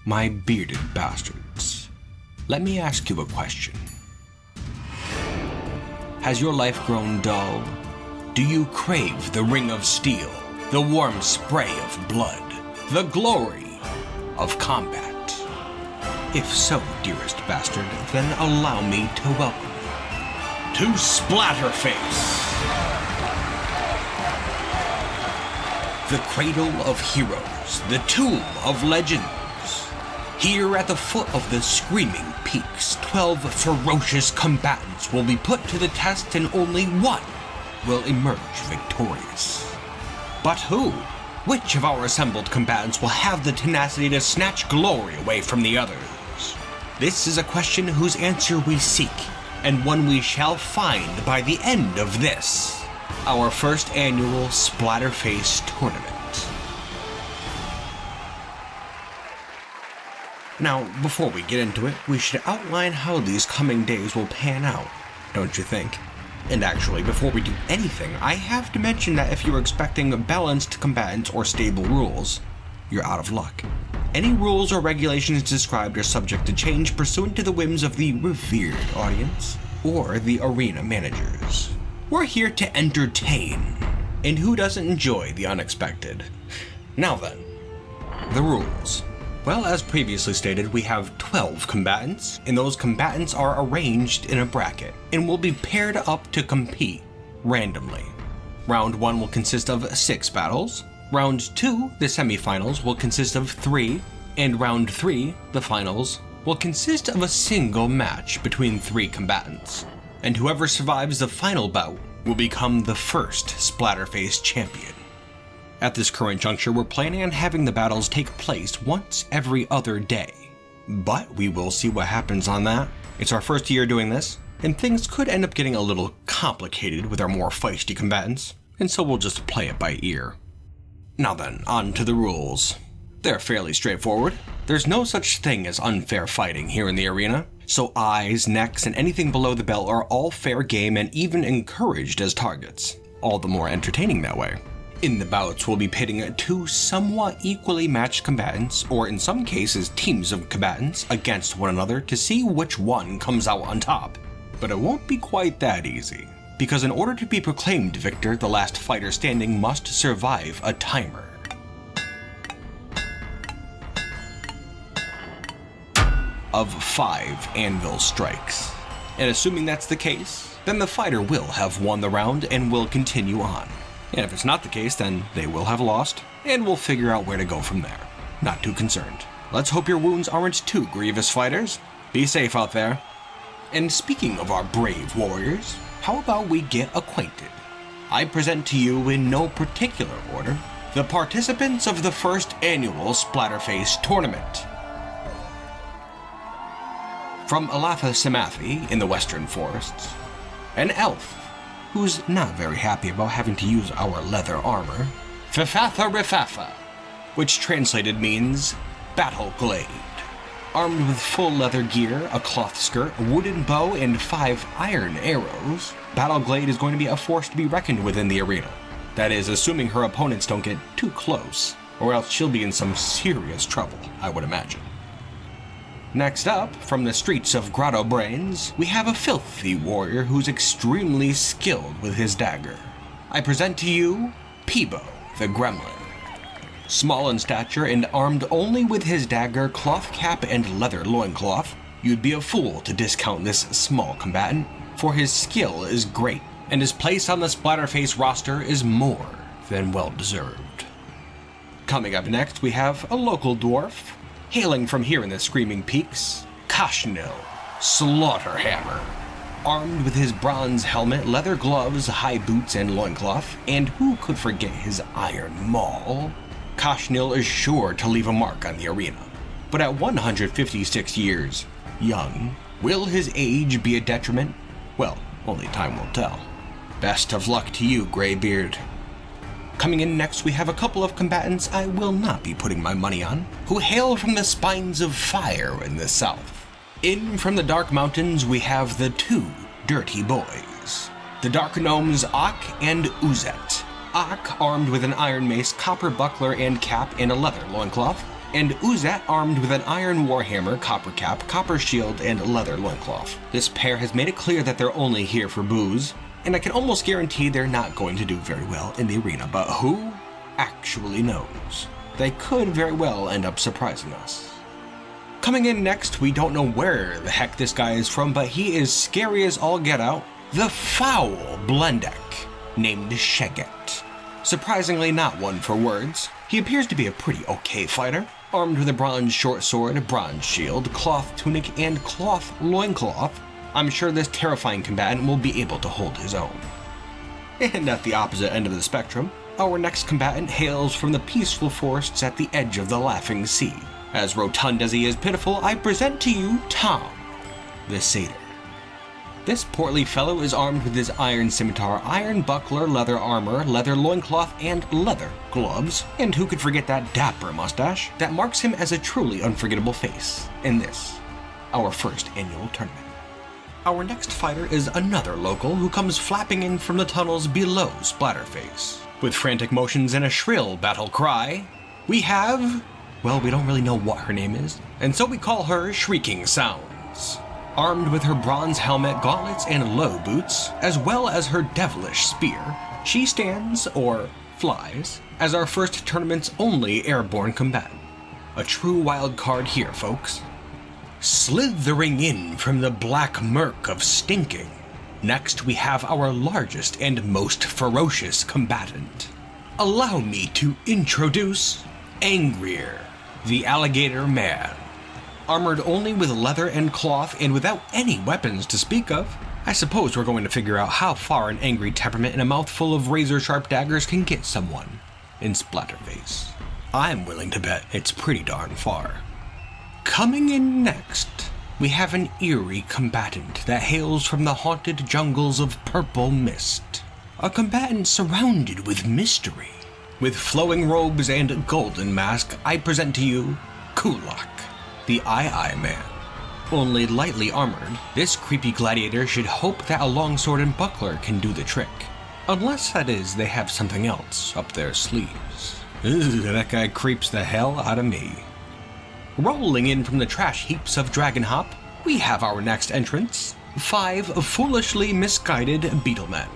My bearded bastards, let me ask you a question. Has your life grown dull? Do you crave the ring of steel, the warm spray of blood, the glory of combat? If so, dearest bastard, then allow me to welcome you to Splatterface, the cradle of heroes, the tomb of legends. Here at the foot of the screaming peaks, 12 ferocious combatants will be put to the test and only one will emerge victorious. But who? Which of our assembled combatants will have the tenacity to snatch glory away from the others? This is a question whose answer we seek, and one we shall find by the end of this, our first annual Splatterface tournament. Now, before we get into it, we should outline how these coming days will pan out, don't you think? And actually, before we do anything, I have to mention that if you're expecting balanced combatants or stable rules, you're out of luck. Any rules or regulations described are subject to change pursuant to the whims of the revered audience or the arena managers. We're here to entertain, and who doesn't enjoy the unexpected? Now then, the rules. Well, as previously stated, we have 12 combatants, and those combatants are arranged in a bracket and will be paired up to compete randomly. Round 1 will consist of 6 battles. Round 2, the semifinals, will consist of 3, and round 3, the finals, will consist of a single match between 3 combatants. And whoever survives the final bout will become the first Splatterface champion. At this current juncture, we're planning on having the battles take place once every other day. But we will see what happens on that. It's our first year doing this, and things could end up getting a little complicated with our more feisty combatants, and so we'll just play it by ear. Now then, on to the rules. They're fairly straightforward. There's no such thing as unfair fighting here in the arena, so eyes, necks, and anything below the belt are all fair game and even encouraged as targets. All the more entertaining that way. In the bouts, we'll be pitting 2 somewhat equally matched combatants, or in some cases teams of combatants, against one another to see which one comes out on top. But it won't be quite that easy, because in order to be proclaimed victor, the last fighter standing must survive a timer. Of 5 anvil strikes. And assuming that's the case, then the fighter will have won the round and will continue on. And if it's not the case, then they will have lost, and we'll figure out where to go from there. Not too concerned. Let's hope your wounds aren't too grievous, fighters. Be safe out there. And speaking of our brave warriors, how about we get acquainted? I present to you in no particular order, the participants of the first annual Splatterface tournament. From Alatha Samathi in the Western Forests, an elf who's not very happy about having to use our leather armor, Fifatha Rifafa, which translated means Battle Glade. Armed with full leather gear, a cloth skirt, a wooden bow, and 5 iron arrows, Battle Glade is going to be a force to be reckoned with in the arena. That is, assuming her opponents don't get too close, or else she'll be in some serious trouble, I would imagine. Next up, from the streets of Grotto Brains, we have a filthy warrior who's extremely skilled with his dagger. I present to you, Peebo, the Gremlin. Small in stature and armed only with his dagger, cloth cap, and leather loincloth, you'd be a fool to discount this small combatant, for his skill is great, and his place on the Splatterface roster is more than well-deserved. Coming up next, we have a local dwarf, hailing from here in the Screaming Peaks, Kashnil, Slaughterhammer. Armed with his bronze helmet, leather gloves, high boots, and loincloth, and who could forget his iron maul, Kashnil is sure to leave a mark on the arena. But at 156 years young, will his age be a detriment? Well, only time will tell. Best of luck to you, Greybeard. Coming in next, we have a couple of combatants I will not be putting my money on, who hail from the spines of fire in the south. In from the Dark Mountains, we have the 2 dirty boys, the Dark Gnomes Ak and Uzet. Ak, armed with an iron mace, copper buckler and cap, and a leather loincloth, and Uzat armed with an iron warhammer, copper cap, copper shield, and leather loincloth. This pair has made it clear that they're only here for booze, and I can almost guarantee they're not going to do very well in the arena, but who actually knows? They could very well end up surprising us. Coming in next, we don't know where the heck this guy is from, but he is scary as all get out, the Foul Blendek, named Sheget. Surprisingly not one for words, he appears to be a pretty okay fighter, armed with a bronze short sword, bronze shield, cloth tunic, and cloth loincloth. I'm sure this terrifying combatant will be able to hold his own. And at the opposite end of the spectrum, our next combatant hails from the peaceful forests at the edge of the Laughing Sea. As rotund as he is pitiful, I present to you Tom, the Satyr. This portly fellow is armed with his iron scimitar, iron buckler, leather armor, leather loincloth, and leather gloves, and who could forget that dapper mustache that marks him as a truly unforgettable face in this, our first annual tournament. Our next fighter is another local who comes flapping in from the tunnels below Splatterface. With frantic motions and a shrill battle cry, we have, well, we don't really know what her name is, and so we call her Shrieking Sounds. Armed with her bronze helmet, gauntlets, and low boots, as well as her devilish spear, she stands, or flies, as our first tournament's only airborne combatant. A true wild card here, folks. Slithering in from the black murk of stinking, next we have our largest and most ferocious combatant. Allow me to introduce Angrier, the Alligator Man. Armored only with leather and cloth and without any weapons to speak of, I suppose we're going to figure out how far an angry temperament and a mouthful of razor-sharp daggers can get someone in Splatterface. I'm willing to bet it's pretty darn far. Coming in next, we have an eerie combatant that hails from the haunted jungles of Purple Mist. A combatant surrounded with mystery. With flowing robes and golden mask, I present to you Kulak, the Man. Only lightly armored, this creepy gladiator should hope that a longsword and buckler can do the trick. Unless, that is, they have something else up their sleeves. Ugh, that guy creeps the hell out of me. Rolling in from the trash heaps of Dragonhop, we have our next entrants, 5 foolishly misguided Beetlemen,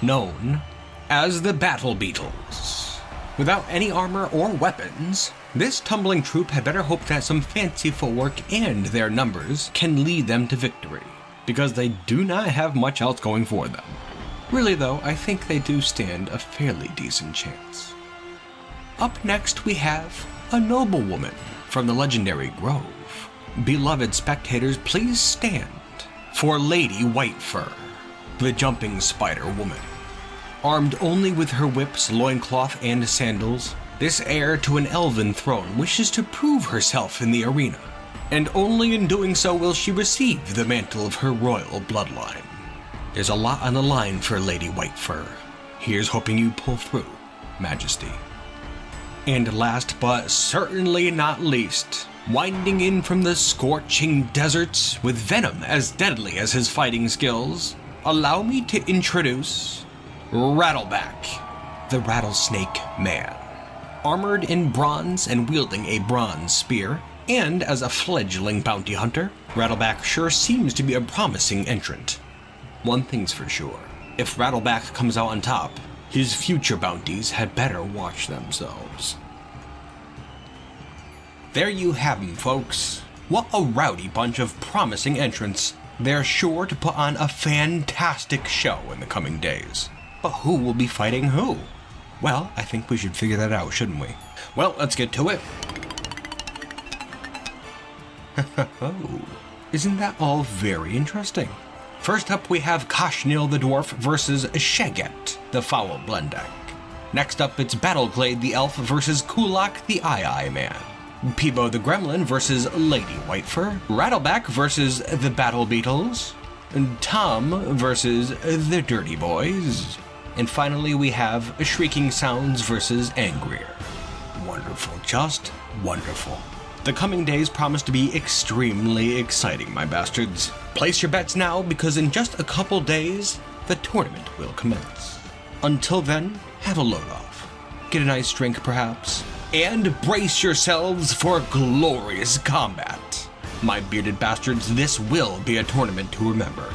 known as the Battle Beetles. Without any armor or weapons, this tumbling troop had better hope that some fancy footwork and their numbers can lead them to victory, because they do not have much else going for them. Really though, I think they do stand a fairly decent chance. Up next we have a noblewoman from the legendary Grove. Beloved spectators, please stand for Lady Whitefur, the Jumping Spider Woman. Armed only with her whips, loincloth, and sandals, this heir to an elven throne wishes to prove herself in the arena, and only in doing so will she receive the mantle of her royal bloodline. There's a lot on the line for Lady Whitefur. Here's hoping you pull through, Majesty. And last but certainly not least, winding in from the scorching deserts with venom as deadly as his fighting skills, allow me to introduce Rattleback, the Rattlesnake Man. Armored in bronze and wielding a bronze spear, and as a fledgling bounty hunter, Rattleback sure seems to be a promising entrant. One thing's for sure, if Rattleback comes out on top, his future bounties had better watch themselves. There you have 'em, folks. What a rowdy bunch of promising entrants. They're sure to put on a fantastic show in the coming days. But who will be fighting who? Well, I think we should figure that out, shouldn't we? Well, let's get to it. Oh, isn't that all very interesting? First up, we have Kashnil the Dwarf versus Sheget, the Foul Blendek. Next up, it's Battleglade the Elf versus Kulak the Man. Peebo the Gremlin versus Lady Whitefur. Rattleback versus the Battle Beetles. And Tom versus the Dirty Boys. And finally, we have Shrieking Sounds versus Angrier. Wonderful, just wonderful. The coming days promise to be extremely exciting, my bastards. Place your bets now, because in just a couple days, the tournament will commence. Until then, have a load off. Get a nice drink, perhaps. and brace yourselves for glorious combat. My bearded bastards, this will be a tournament to remember.